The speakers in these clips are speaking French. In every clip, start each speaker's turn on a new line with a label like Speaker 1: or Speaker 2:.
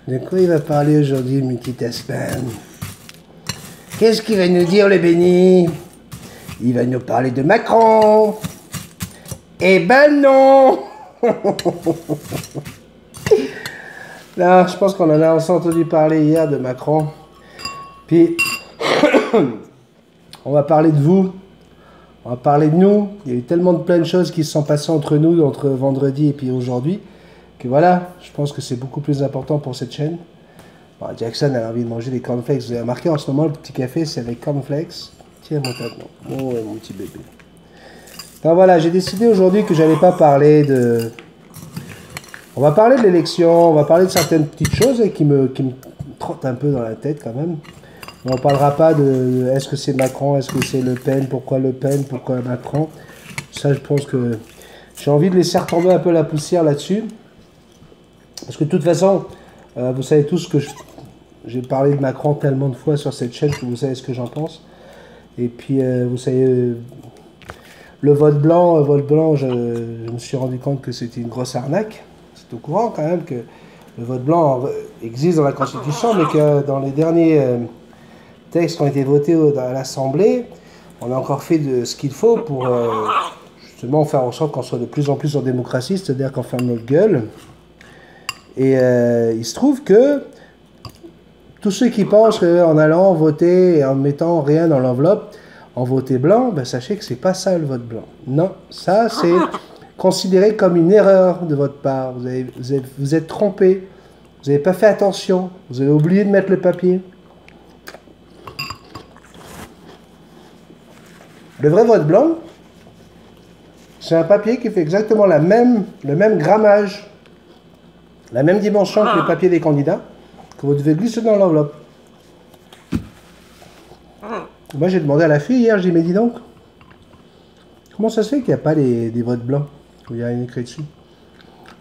Speaker 1: De quoi il va parler aujourd'hui, mon petit Aspen? Qu'est-ce qu'il va nous dire, le béni? Il va nous parler de Macron. Eh ben non. Là, je pense qu'on en a aussi entendu parler hier de Macron. Puis, on va parler de vous. On va parler de nous. Il y a eu tellement de plein de choses qui se sont passées entre nous, entre vendredi et puis aujourd'hui, que voilà, je pense que c'est beaucoup plus important pour cette chaîne. Bon, Jackson a envie de manger des cornflakes. Vous avez remarqué en ce moment, le petit café, c'est avec cornflakes. Tiens, mon tableau. Oh, ouais, mon petit bébé. Donc voilà, j'ai décidé aujourd'hui que j'allais pas parler de... On va parler de l'élection, on va parler de certaines petites choses qui me trottent un peu dans la tête quand même. On ne parlera pas de est-ce que c'est Macron, est-ce que c'est Le Pen, pourquoi Macron. Ça, je pense que j'ai envie de laisser retomber un peu la poussière là-dessus. Parce que de toute façon, vous savez tous que j'ai parlé de Macron tellement de fois sur cette chaîne que vous savez ce que j'en pense. Et puis, vous savez, le vote blanc, je me suis rendu compte que c'était une grosse arnaque. C'est au courant quand même que le vote blanc existe dans la Constitution, mais que dans les derniers textes qui ont été votés à l'Assemblée, on a encore fait de ce qu'il faut pour justement faire en sorte qu'on soit de plus en plus en démocratie, c'est-à-dire qu'on ferme notre gueule. Et il se trouve que tous ceux qui pensent qu'en allant voter et en ne mettant rien dans l'enveloppe, en voter blanc, ben sachez que c'est pas ça le vote blanc. Non, ça c'est considéré comme une erreur de votre part. Vous êtes trompé, vous n'avez pas fait attention, vous avez oublié de mettre le papier. Le vrai vote blanc, c'est un papier qui fait exactement le même grammage, la même dimension que les papiers des candidats, que vous devez glisser dans l'enveloppe. Moi, j'ai demandé à la fille hier, j'ai dit, mais dis donc, comment ça se fait qu'il n'y a pas des votes blancs où il y a une écrit dessus?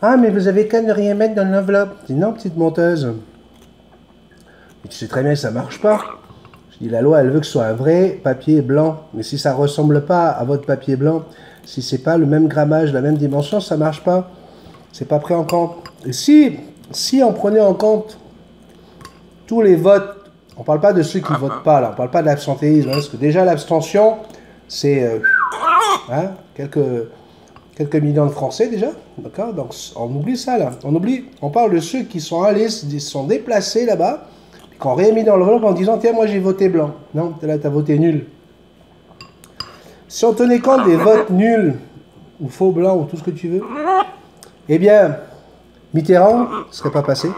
Speaker 1: Ah, mais vous avez qu'à ne rien mettre dans l'enveloppe. Je dis, non, petite menteuse. Mais tu sais très bien que ça ne marche pas. Je dis, la loi, elle veut que ce soit un vrai papier blanc. Mais si ça ne ressemble pas à votre papier blanc, si ce n'est pas le même grammage, la même dimension, ça ne marche pas. C'est pas pris en compte. Et si on prenait en compte tous les votes, on ne parle pas de ceux qui ne votent pas, là, on ne parle pas de l'absentéisme, hein, parce que déjà l'abstention, c'est quelques millions de Français déjà, d'accord? Donc on oublie ça là, on parle de ceux qui sont allés, qui sont déplacés là-bas, qui ont rien mis dans l'enveloppe en disant tiens moi j'ai voté blanc. Non, là tu as voté nul. Si on tenait compte des votes nuls, ou faux blancs, ou tout ce que tu veux, eh bien, Mitterrand ne serait pas passé,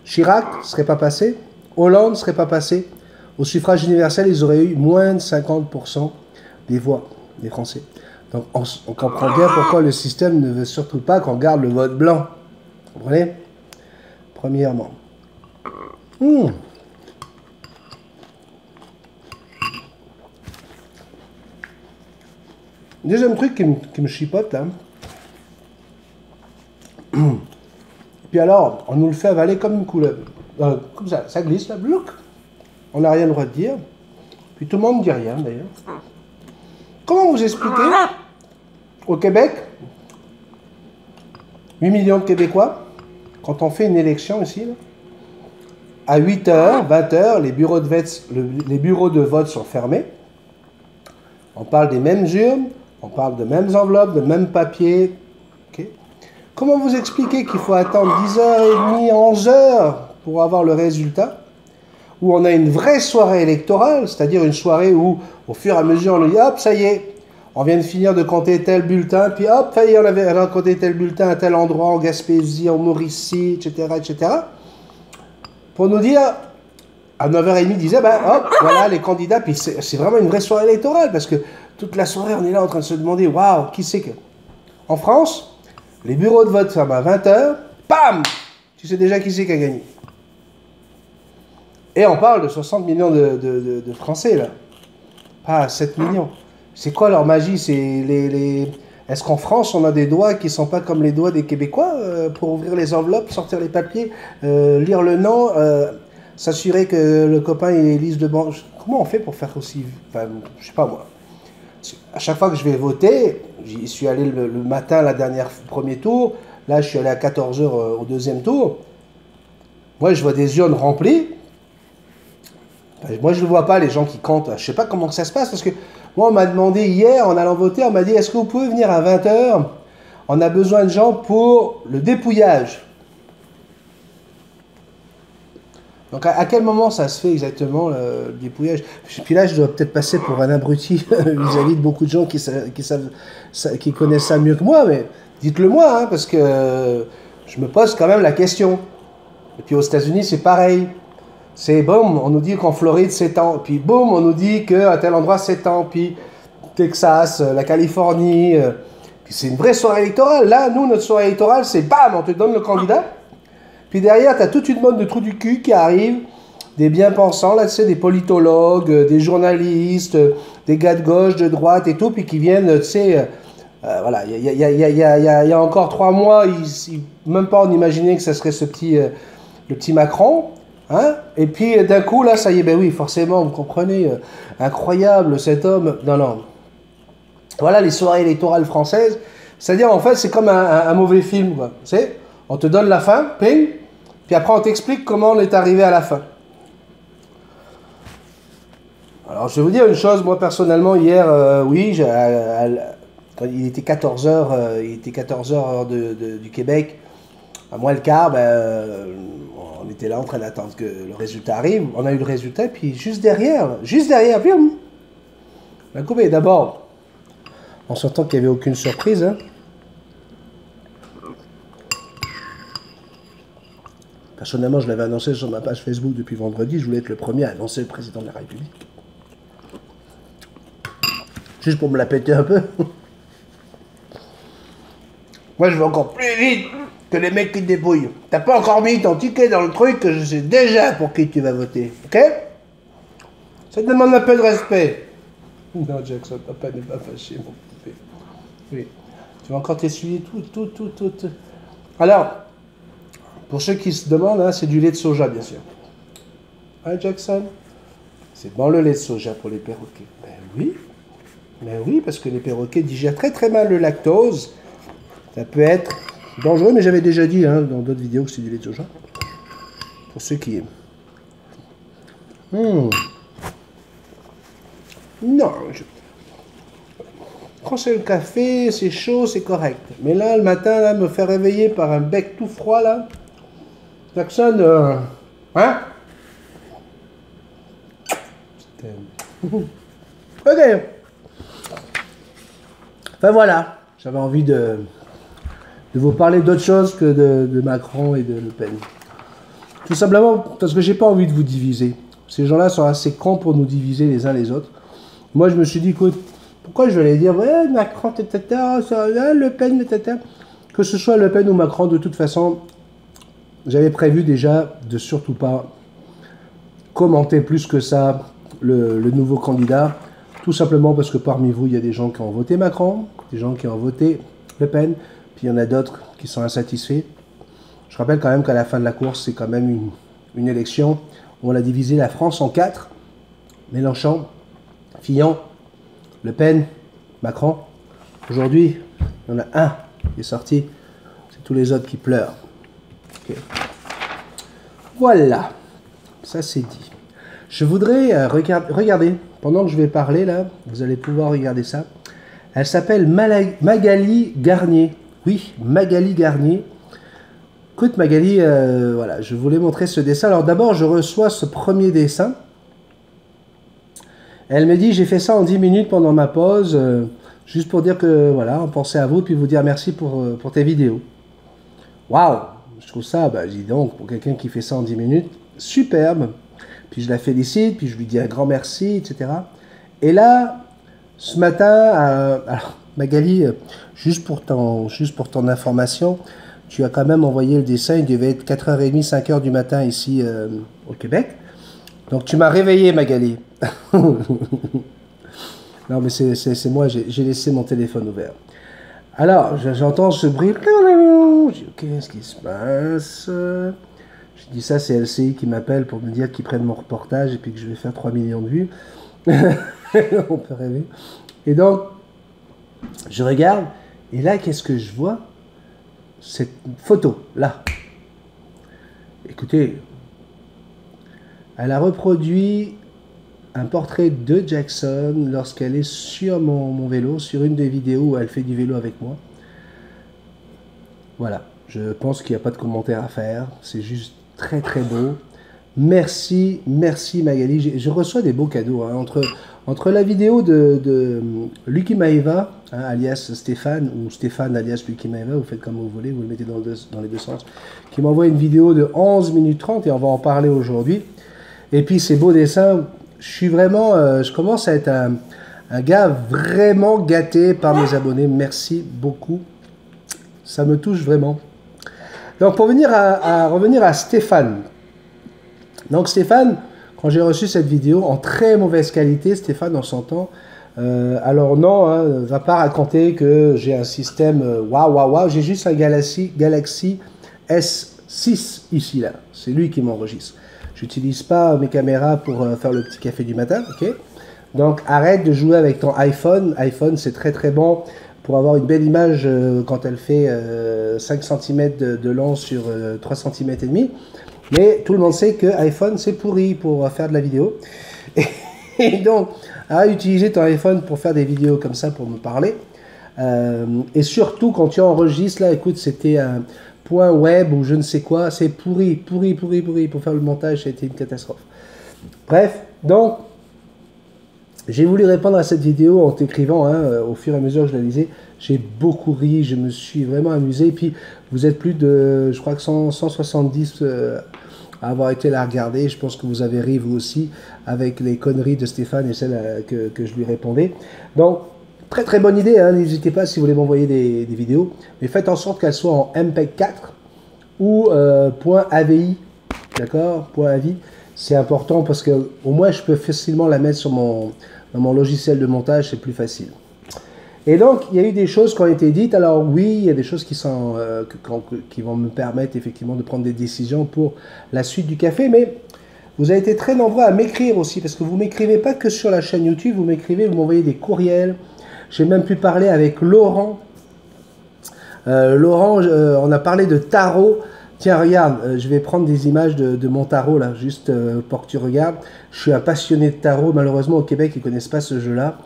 Speaker 1: Chirac ne serait pas passé, Hollande ne serait pas passé. Au suffrage universel, ils auraient eu moins de 50% des voix des Français. Donc on comprend bien pourquoi le système ne veut surtout pas qu'on garde le vote blanc. Vous comprenez? Premièrement. Deuxième truc qui me chipote là. Puis alors, on nous le fait avaler comme une couleuvre. Comme ça glisse là, blouc. On n'a rien le droit de dire. Puis tout le monde ne dit rien d'ailleurs. Comment vous expliquez au Québec, 8 millions de Québécois, quand on fait une élection ici, là, à 8h, 20h, les bureaux de vote sont fermés. On parle des mêmes urnes, on parle de mêmes enveloppes, de mêmes papiers. Okay. Comment vous expliquez qu'il faut attendre 10h30, 11h pour avoir le résultat? Où on a une vraie soirée électorale, c'est-à-dire une soirée où, au fur et à mesure, on dit hop, ça y est, on vient de finir de compter tel bulletin, puis hop, ça y est, on a compté tel bulletin à tel endroit, en Gaspésie, en Mauricie, etc., etc. Pour nous dire, à 9h30, ils disaient, ben hop, voilà les candidats, puis c'est vraiment une vraie soirée électorale, parce que toute la soirée, on est là en train de se demander, waouh, qui c'est que... En France, les bureaux de vote ferment à 20h, bam, tu sais déjà qui c'est qui a gagné. Et on parle de 60 millions de Français, là. Pas 7 millions. C'est quoi leur magie? Est-ce qu'en France, on a des doigts qui ne sont pas comme les doigts des Québécois pour ouvrir les enveloppes, sortir les papiers, lire le nom, s'assurer que le copain il lise le banc? Comment on fait pour faire aussi? Enfin, je sais pas moi. À chaque fois que je vais voter, j'y suis allé le matin, premier tour, Là, je suis allé à 14 heures au deuxième tour. Moi, je vois des urnes remplies. Enfin, moi, je ne vois pas les gens qui comptent. Je ne sais pas comment ça se passe parce que moi, on m'a demandé hier, en allant voter, on m'a dit, est-ce que vous pouvez venir à 20 heures? On a besoin de gens pour le dépouillage. Donc, à quel moment ça se fait exactement, le dépouillage? Puis là, je dois peut-être passer pour un abruti vis-à-vis de beaucoup de gens qui connaissent ça mieux que moi, mais dites-le moi, hein, parce que je me pose quand même la question. Et puis aux États-Unis, c'est pareil. C'est boum, on nous dit qu'en Floride, c'est tant. Puis boum, on nous dit qu'à tel endroit, c'est tant. Puis Texas, la Californie. Puis c'est une vraie soirée électorale. Là, nous, notre soirée électorale, c'est bam, on te donne le candidat. Puis derrière, tu as toute une mode de trous du cul qui arrive, des bien-pensants, là, tu sais, des politologues, des journalistes, des gars de gauche, de droite et tout, puis qui viennent, tu sais, voilà, il y a encore 3 mois, même pas on imaginait que ça serait le petit Macron, hein, et puis d'un coup, là, ça y est, ben oui, forcément, vous comprenez, incroyable cet homme, non, voilà les soirées électorales françaises, c'est-à-dire, en fait, c'est comme un mauvais film, quoi, tu sais, on te donne la fin, ping, puis après on t'explique comment on est arrivé à la fin. Alors je vais vous dire une chose, moi personnellement hier, oui, quand il était 14 heures, heure du Québec, à moins le quart, on était là en train d'attendre que le résultat arrive. On a eu le résultat, puis juste derrière, boum, on a coupé. D'abord, on s'entend qu'il n'y avait aucune surprise, hein. Personnellement, je l'avais annoncé sur ma page Facebook depuis vendredi. Je voulais être le premier à annoncer le président de la République. Juste pour me la péter un peu. Moi, je vais encore plus vite que les mecs qui te débrouillent. T'as pas encore mis ton ticket dans le truc que je sais déjà pour qui tu vas voter. Ok? Ça te demande un peu de respect. Non, Jackson, papa n'est pas fâché, mon poupée. Oui. Tu vas encore t'essuyer tout. Alors... Pour ceux qui se demandent, hein, c'est du lait de soja, bien sûr. Hein, Jackson? C'est bon le lait de soja pour les perroquets. Ben oui, parce que les perroquets digèrent très très mal le lactose. Ça peut être dangereux, mais j'avais déjà dit hein, dans d'autres vidéos que c'est du lait de soja. Pour ceux qui aiment. Non, quand c'est le café, c'est chaud, c'est correct. Mais là, le matin, là, me faire réveiller par un bec tout froid, là... Jackson, hein? Ok. Enfin voilà, j'avais envie de vous parler d'autre chose que de Macron et de Le Pen. Tout simplement parce que j'ai pas envie de vous diviser. Ces gens-là sont assez cons pour nous diviser les uns les autres. Moi, je me suis dit, écoute, pourquoi je vais aller dire, ouais, Macron, Le Pen, que ce soit Le Pen ou Macron, de toute façon... J'avais prévu déjà de surtout pas commenter plus que ça le nouveau candidat, tout simplement parce que parmi vous, il y a des gens qui ont voté Macron, des gens qui ont voté Le Pen, puis il y en a d'autres qui sont insatisfaits. Je rappelle quand même qu'à la fin de la course, c'est quand même une élection où on a divisé la France en 4. Mélenchon, Fillon, Le Pen, Macron. Aujourd'hui, il y en a un qui est sorti, c'est tous les autres qui pleurent. Okay. Voilà, ça c'est dit. Je voudrais regarder, pendant que je vais parler là, vous allez pouvoir regarder ça. Elle s'appelle Magali Garnier. Oui, Magali Garnier. Écoute Magali, voilà, je voulais montrer ce dessin. Alors d'abord, je reçois ce premier dessin. Elle me dit, j'ai fait ça en 10 minutes pendant ma pause, juste pour dire que, voilà, on pensait à vous, puis vous dire merci pour tes vidéos. Waouh! Je trouve ça, dis donc, pour quelqu'un qui fait ça en 10 minutes, superbe. Puis je la félicite, puis je lui dis un grand merci, etc. Et là, ce matin, alors Magali, juste pour ton information, tu as quand même envoyé le dessin, il devait être 4h30, 5h du matin ici au Québec. Donc tu m'as réveillé Magali. Non mais c'est moi, j'ai laissé mon téléphone ouvert. Alors, j'entends ce bruit. Je dis, ok, qu'est-ce qui se passe? Je dis ça, c'est LCI qui m'appelle pour me dire qu'ils prennent mon reportage et puis que je vais faire 3 millions de vues. On peut rêver. Et donc, je regarde, et là, qu'est-ce que je vois? cette photo, là. Écoutez, elle a reproduit un portrait de Jackson lorsqu'elle est sur mon vélo, sur une des vidéos où elle fait du vélo avec moi. Voilà, je pense qu'il n'y a pas de commentaire à faire, c'est juste très très beau. Merci, merci Magali, je reçois des beaux cadeaux, hein. Entre la vidéo de Lucky Maeva, hein, alias Stéphane, ou Stéphane alias Lucky Maeva, vous faites comme vous voulez, vous le mettez dans les deux sens, qui m'envoie une vidéo de 11 minutes 30 et on va en parler aujourd'hui. Et puis ces beaux dessins, je suis vraiment, je commence à être un gars vraiment gâté par mes abonnés. Merci beaucoup. Ça me touche vraiment. Donc pour revenir à Stéphane. Donc Stéphane, quand j'ai reçu cette vidéo en très mauvaise qualité, Stéphane, on s'entend. Alors non, hein, va pas raconter que j'ai un système waouh. J'ai juste un Galaxy S6 ici là. C'est lui qui m'enregistre. J'utilise pas mes caméras pour faire le petit café du matin, ok? Donc arrête de jouer avec ton iPhone. iPhone c'est très très bon pour avoir une belle image quand elle fait 5 cm de long sur 3 cm et demi. Mais tout le monde sait que iPhone c'est pourri pour faire de la vidéo. Et donc arrête d'utiliser ton iPhone pour faire des vidéos comme ça pour me parler. Et surtout quand tu enregistres là, écoute, c'était un point web ou je ne sais quoi, c'est pourri. Pour faire le montage, ça a été une catastrophe. Bref, donc, j'ai voulu répondre à cette vidéo en t'écrivant, hein, au fur et à mesure que je la lisais. J'ai beaucoup ri, je me suis vraiment amusé. Et puis, vous êtes plus de, je crois que 170 à avoir été la regarder. Je pense que vous avez ri vous aussi avec les conneries de Stéphane et celles que je lui répondais. Donc, très très bonne idée, hein. N'hésitez pas si vous voulez m'envoyer des vidéos, mais faites en sorte qu'elles soient en MPEG 4 ou .avi, d'accord, .avi, c'est important parce que au moins je peux facilement la mettre dans mon logiciel de montage, c'est plus facile. Et donc il y a eu des choses qui ont été dites, alors oui, il y a des choses qui vont me permettre effectivement de prendre des décisions pour la suite du café, mais vous avez été très nombreux à m'écrire aussi, parce que vous m'écrivez pas que sur la chaîne YouTube, vous m'envoyez des courriels. J'ai même pu parler avec Laurent. Laurent, on a parlé de tarot. Tiens, regarde, je vais prendre des images de mon tarot, là, juste pour que tu regardes. Je suis un passionné de tarot. Malheureusement, au Québec, ils ne connaissent pas ce jeu-là.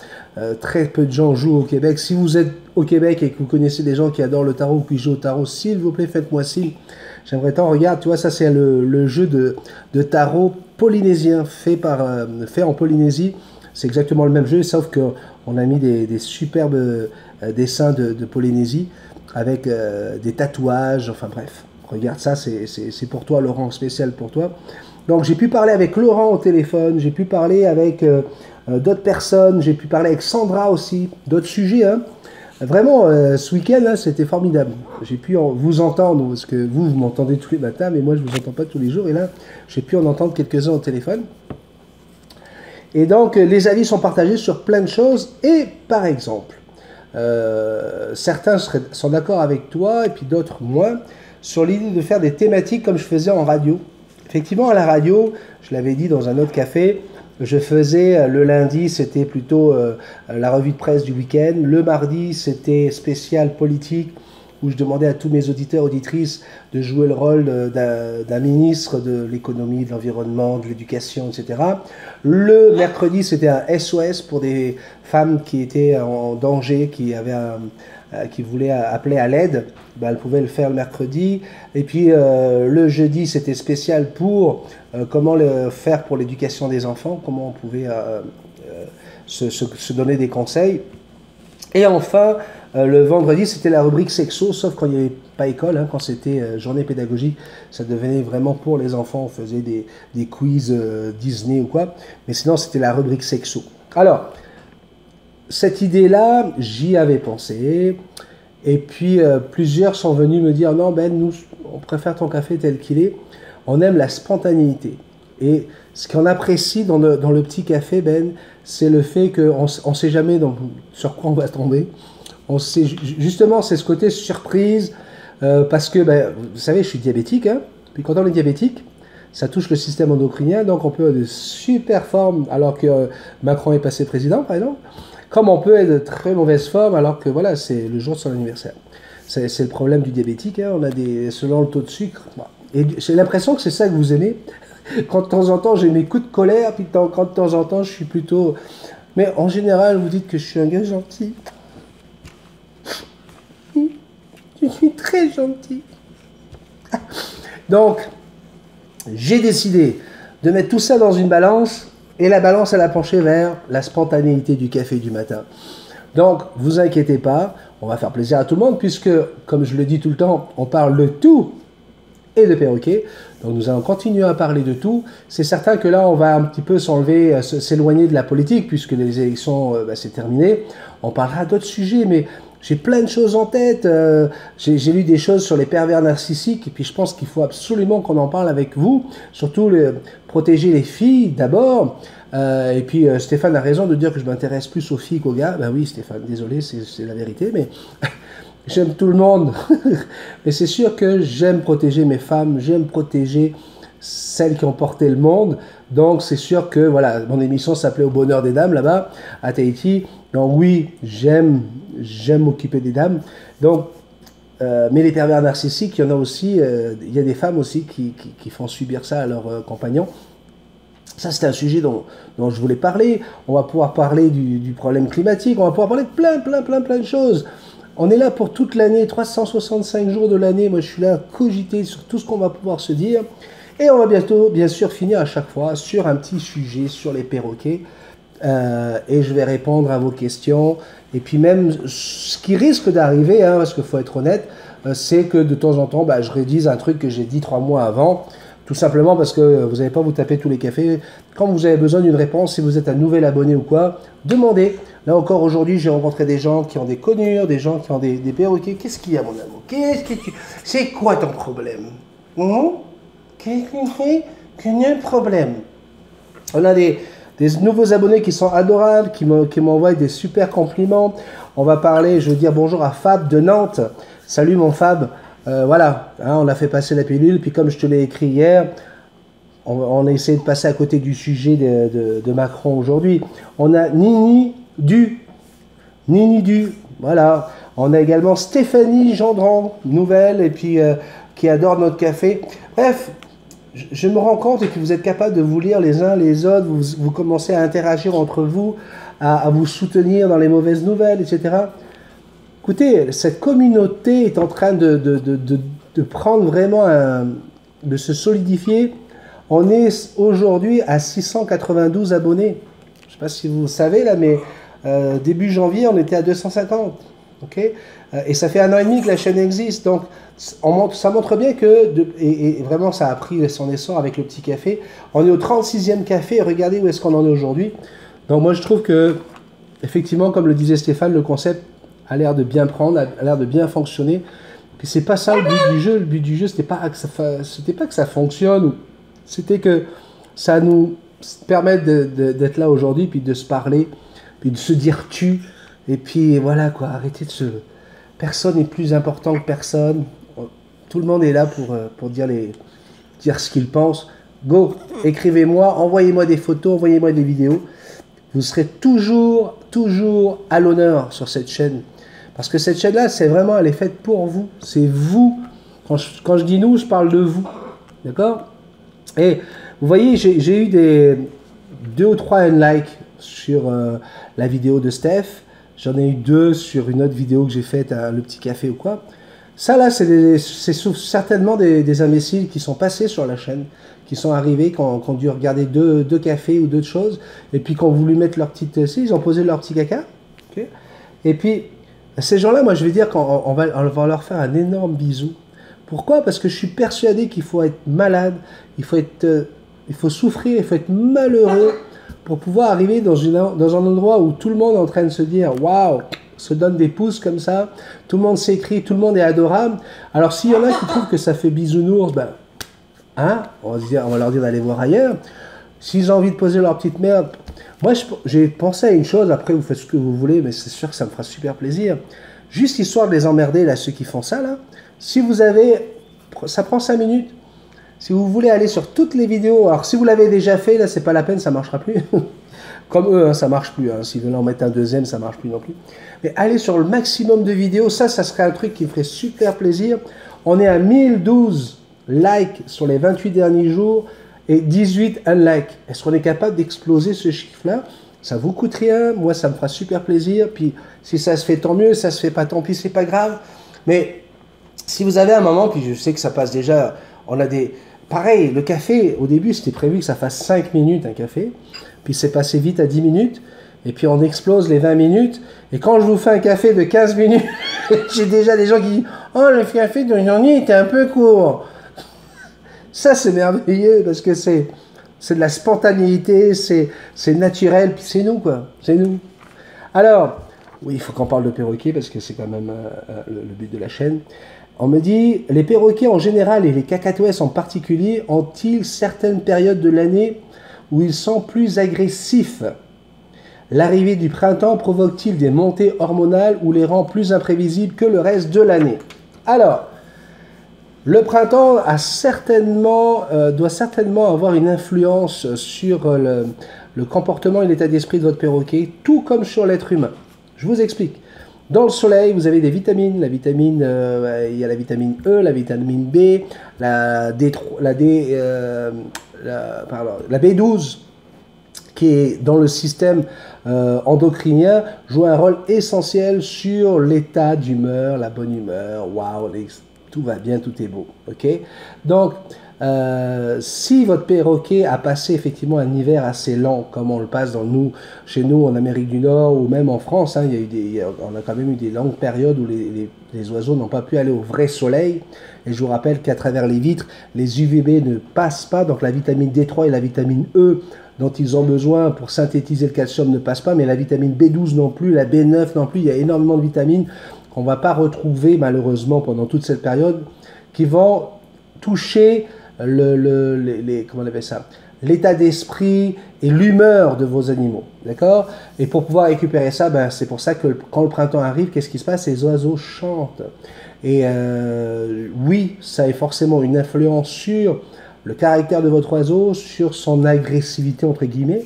Speaker 1: Très peu de gens jouent au Québec. Si vous êtes au Québec et que vous connaissez des gens qui adorent le tarot ou qui jouent au tarot, s'il vous plaît, faites-moi signe. J'aimerais tant. Regarde, tu vois, ça, c'est le jeu de tarot polynésien, fait en Polynésie. C'est exactement le même jeu, sauf qu'on a mis des superbes dessins de Polynésie avec des tatouages, enfin bref. Regarde ça, c'est pour toi, Laurent, spécial pour toi. Donc j'ai pu parler avec Laurent au téléphone, j'ai pu parler avec d'autres personnes, j'ai pu parler avec Sandra aussi, d'autres sujets. Hein. Vraiment, ce week-end, hein, c'était formidable. J'ai pu vous entendre, parce que vous m'entendez tous les matins, mais moi je ne vous entends pas tous les jours. Et là, j'ai pu en entendre quelques-uns au téléphone. Et donc, les avis sont partagés sur plein de choses. Et par exemple, certains sont d'accord avec toi, et puis d'autres moins, sur l'idée de faire des thématiques comme je faisais en radio. Effectivement, à la radio, je l'avais dit dans un autre café, je faisais le lundi, c'était plutôt la revue de presse du week-end. Le mardi, c'était spécial politique, où je demandais à tous mes auditeurs, auditrices, de jouer le rôle d'un ministre de l'économie, de l'environnement, de l'éducation, etc. Le mercredi, c'était un SOS pour des femmes qui étaient en danger, qui voulaient appeler à l'aide. Ben, elles pouvaient le faire le mercredi. Et puis le jeudi, c'était spécial pour comment le faire pour l'éducation des enfants, comment on pouvait se donner des conseils. Et enfin, le vendredi, c'était la rubrique sexo, sauf quand il n'y avait pas école, hein, quand c'était journée pédagogique, ça devenait vraiment pour les enfants, on faisait des quiz Disney ou quoi, mais sinon c'était la rubrique sexo. Alors, cette idée-là, j'y avais pensé, et puis plusieurs sont venus me dire, non Ben, nous, on préfère ton café tel qu'il est, on aime la spontanéité. Et ce qu'on apprécie dans le petit café, Ben, c'est le fait qu'on ne sait jamais sur quoi on va tomber. On sait, justement, c'est ce côté surprise, parce que, ben, vous savez, je suis diabétique, hein, puis quand on est diabétique, ça touche le système endocrinien, donc on peut avoir de super formes alors que Macron est passé président, par exemple, comme on peut être de très mauvaise forme alors que, voilà, c'est le jour de son anniversaire. C'est le problème du diabétique, hein. On a selon le taux de sucre. Et j'ai l'impression que c'est ça que vous aimez. Quand de temps en temps j'ai mes coups de colère, puis quand de temps en temps je suis plutôt... Mais en général, vous dites que je suis un gars gentil. Je suis très gentil. Donc, j'ai décidé de mettre tout ça dans une balance, et la balance, elle a penché vers la spontanéité du café du matin. Donc, vous inquiétez pas, on va faire plaisir à tout le monde, puisque, comme je le dis tout le temps, on parle de tout et de perroquet. Donc, nous allons continuer à parler de tout. C'est certain que là, on va un petit peu s'éloigner de la politique, puisque les élections, c'est terminé. On parlera d'autres sujets, mais... J'ai plein de choses en tête, j'ai lu des choses sur les pervers narcissiques, et puis je pense qu'il faut absolument qu'on en parle avec vous, surtout protéger les filles d'abord, et puis Stéphane a raison de dire que je m'intéresse plus aux filles qu'aux gars. Ben oui Stéphane, désolé, c'est la vérité, mais j'aime tout le monde, mais c'est sûr que j'aime protéger mes femmes, j'aime protéger celles qui ont porté le monde, donc c'est sûr que, voilà, mon émission s'appelait Au bonheur des dames, là-bas, à Tahiti. Donc oui, j'aime m'occuper des dames. Donc, mais les pervers narcissiques, il y en a aussi, il y a des femmes aussi qui font subir ça à leurs compagnons. Ça, c'est un sujet dont je voulais parler. On va pouvoir parler du problème climatique, on va pouvoir parler de plein de choses. On est là pour toute l'année, 365 jours de l'année. Moi, je suis là à cogiter sur tout ce qu'on va pouvoir se dire. Et on va bientôt, bien sûr, finir à chaque fois sur un petit sujet sur les perroquets. Et je vais répondre à vos questions. Et puis même, ce qui risque d'arriver, hein, parce qu'il faut être honnête, c'est que de temps en temps, je rédise un truc que j'ai dit 3 mois avant. Tout simplement parce que vous n'allez pas vous taper tous les cafés. Quand vous avez besoin d'une réponse, si vous êtes un nouvel abonné ou quoi, demandez. Là encore, aujourd'hui, j'ai rencontré des gens qui ont des conures, des gens qui ont des perroquets. Qu'est-ce qu'il y a, mon amour? C'est quoi ton problème? Qu'est-ce que c'est qu'un problème? On a des nouveaux abonnés qui sont adorables, qui m'envoient des super compliments. On va parler, je veux dire bonjour à Fab de Nantes. Salut mon Fab. Voilà, hein, on a fait passer la pilule, puis comme je te l'ai écrit hier, on a essayé de passer à côté du sujet de Macron aujourd'hui. On a Nini Du, voilà. On a également Stéphanie Gendran, nouvelle, et puis qui adore notre café. Bref, je me rends compte que vous êtes capable de vous lire les uns les autres, vous commencez à interagir entre vous, à vous soutenir dans les mauvaises nouvelles, etc. Écoutez, cette communauté est en train de prendre vraiment, de se solidifier. On est aujourd'hui à 692 abonnés. Je ne sais pas si vous savez là, mais début janvier, on était à 250. Okay, et ça fait 1 an et demi que la chaîne existe. Donc, ça montre bien que, et vraiment ça a pris son essor avec le petit café. On est au 36e café, et regardez où est-ce qu'on en est aujourd'hui. Donc moi je trouve que, effectivement, comme le disait Stéphane, le concept a l'air de bien prendre, a l'air de bien fonctionner. Puis c'est pas ça le but du jeu. Le but du jeu, c'était pas que ça fonctionne, c'était que ça nous permette d'être là aujourd'hui, puis de se parler, puis de se dire tu, et puis voilà quoi, arrêtez de se... Personne n'est plus important que personne. Tout le monde est là pour dire ce qu'il pense. Go, écrivez-moi, envoyez-moi des photos, envoyez-moi des vidéos. Vous serez toujours à l'honneur sur cette chaîne. Parce que cette chaîne-là, c'est vraiment, elle est faite pour vous. C'est vous. Quand je dis nous, je parle de vous. D'accord? Et vous voyez, j'ai eu 2 ou 3 likes sur la vidéo de Steph. J'en ai eu 2 sur une autre vidéo que j'ai faite, le petit café ou quoi. Ça là, c'est certainement des imbéciles qui sont passés sur la chaîne, qui sont arrivés, qui ont dû regarder deux cafés ou d'autres choses, et puis qui ont voulu mettre leur petite... ils ont posé leur petit caca. Okay. Et puis, ces gens-là, moi je vais dire qu'on va leur faire un énorme bisou. Pourquoi? Parce que je suis persuadé qu'il faut être malade, il faut souffrir, il faut être malheureux pour pouvoir arriver dans un endroit où tout le monde est en train de se dire « Waouh !» se donne des pouces comme ça, tout le monde s'écrit, tout le monde est adorable. Alors s'il y en a qui trouvent que ça fait bisounours, on va leur dire d'aller voir ailleurs. S'ils ont envie de poser leur petite merde, moi j'ai pensé à une chose, après vous faites ce que vous voulez, mais c'est sûr que ça me fera super plaisir. Juste histoire de les emmerder, là, ceux qui font ça, là. Si vous avez, ça prend 5 minutes. Si vous voulez aller sur toutes les vidéos, alors si vous l'avez déjà fait, là c'est pas la peine, ça marchera plus. Comme eux, hein, ça marche plus. Hein. S'ils veulent en mettre un deuxième, ça marche plus non plus. Mais allez sur le maximum de vidéos. Ça serait un truc qui me ferait super plaisir. On est à 1012 likes sur les 28 derniers jours et 18 unlikes. Est-ce qu'on est capable d'exploser ce chiffre-là? Ça vous coûte rien. Moi, ça me fera super plaisir. Puis, si ça se fait, tant mieux. Ça se fait pas, tant pis, c'est pas grave. Mais si vous avez un moment, puis je sais que ça passe déjà, on a des... Pareil, le café, au début, c'était prévu que ça fasse 5 minutes, un café. Puis c'est passé vite à 10 minutes. Et puis on explose les 20 minutes. Et quand je vous fais un café de 15 minutes, j'ai déjà des gens qui disent « Oh, le café d'aujourd'hui était un peu court ». Ça, c'est merveilleux parce que c'est de la spontanéité, c'est naturel, puis c'est nous, quoi. C'est nous. Alors, oui, il faut qu'on parle de perroquets parce que c'est quand même le but de la chaîne. On me dit, les perroquets en général et les cacatoès en particulier ont-ils certaines périodes de l'année où ils sont plus agressifs? L'arrivée du printemps provoque-t-il des montées hormonales ou les rend plus imprévisibles que le reste de l'année? Alors, le printemps doit certainement avoir une influence sur le comportement et l'état d'esprit de votre perroquet, tout comme sur l'être humain. Je vous explique. Dans le soleil, vous avez des vitamines. Il y a la vitamine E, la vitamine B, la B12, qui est dans le système endocrinien, joue un rôle essentiel sur l'état d'humeur, la bonne humeur. Waouh, tout va bien, tout est beau. Ok. Donc, si votre perroquet a passé effectivement un hiver assez lent, comme on le passe chez nous en Amérique du Nord ou même en France, hein, on a quand même eu des longues périodes où les oiseaux n'ont pas pu aller au vrai soleil. Et je vous rappelle qu'à travers les vitres, les UVB ne passent pas, donc la vitamine D3 et la vitamine E dont ils ont besoin pour synthétiser le calcium ne passent pas, mais la vitamine B12 non plus, la B9 non plus. Il y a énormément de vitamines qu'on ne va pas retrouver malheureusement pendant toute cette période, qui vont toucher comment on appelle ça, l'état d'esprit et l'humeur de vos animaux, d'accord? Et pour pouvoir récupérer ça, c'est pour ça que quand le printemps arrive, qu'est-ce qui se passe? Les oiseaux chantent. Et oui, ça a forcément une influence sur le caractère de votre oiseau, sur son agressivité entre guillemets.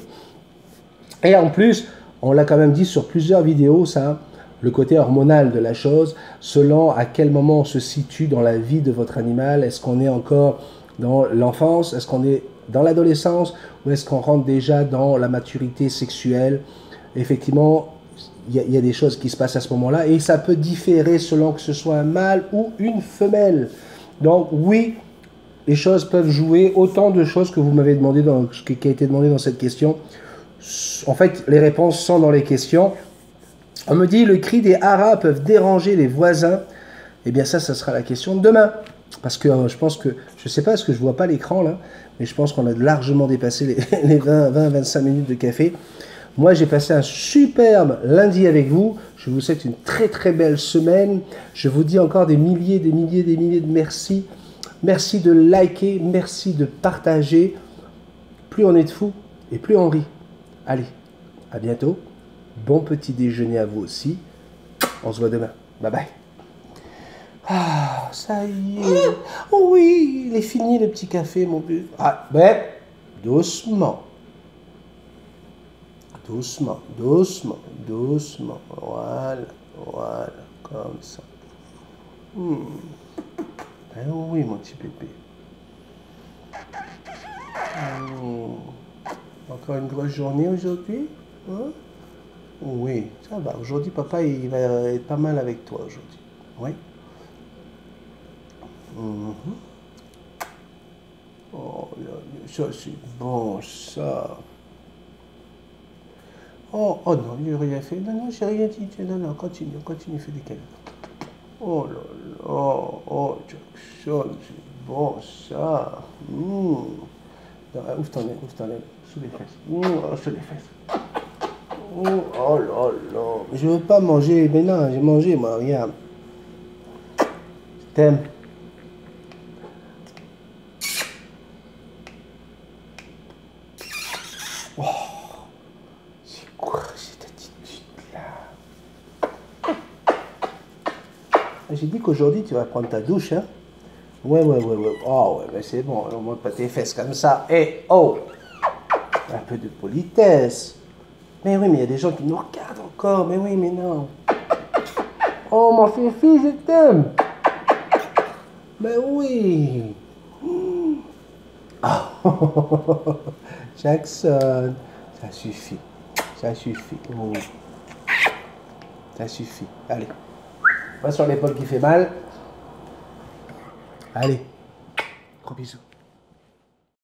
Speaker 1: Et en plus, on l'a quand même dit sur plusieurs vidéos, ça, le côté hormonal de la chose, selon à quel moment on se situe dans la vie de votre animal. Est-ce qu'on est encore dans l'enfance? Est-ce qu'on est dans l'adolescence? Ou est-ce qu'on rentre déjà dans la maturité sexuelle? Effectivement, il y a des choses qui se passent à ce moment-là et ça peut différer selon que ce soit un mâle ou une femelle. Donc oui, les choses peuvent jouer. Autant de choses que vous m'avez demandé, qui a été demandé dans cette question. En fait, les réponses sont dans les questions. On me dit, le cri des haras peuvent déranger les voisins. Eh bien ça sera la question de demain. Parce que je pense que, je ne sais pas, parce que je ne vois pas l'écran là, mais je pense qu'on a largement dépassé les 20-25 minutes de café. Moi, j'ai passé un superbe lundi avec vous. Je vous souhaite une très très belle semaine. Je vous dis encore des milliers de merci. Merci de liker, merci de partager. Plus on est de fous et plus on rit. Allez, à bientôt. Bon petit déjeuner à vous aussi. On se voit demain. Bye bye. Ah, ça y est. Oh oui, il est fini le petit café, mon but. Ah, mais doucement. Doucement, doucement, doucement. Voilà, voilà, comme ça. Eh oui, mon petit bébé. Encore une grosse journée aujourd'hui, hein? Oui, ça va. Aujourd'hui, papa, il va être pas mal avec toi aujourd'hui. Oui. Oh, ça c'est bon, ça. Oh, oh non, j'ai rien fait. Non, non, j'ai rien dit. Non, non, continue, fais des câlins. Oh là là, oh, Jackson, c'est bon, ça. Non, ouvre ton nez, sous les fesses. Sous les fesses. Oh là là. Je veux pas manger, mais non, j'ai mangé, moi, regarde. Je t'aime. Oh, c'est quoi cette attitude-là? J'ai dit qu'aujourd'hui, tu vas prendre ta douche, hein? Ouais. Oh, ouais, mais c'est bon, on monte pas tes fesses comme ça. Eh, oh! Un peu de politesse. Mais oui, mais il y a des gens qui nous regardent encore. Mais oui, mais non. Oh, mon fifi, je t'aime. Mais oui. Oh. Jackson, ça suffit. Ça suffit. Oh. Ça suffit. Allez. Pas sur l'épaule qui fait mal. Allez. Gros bisous.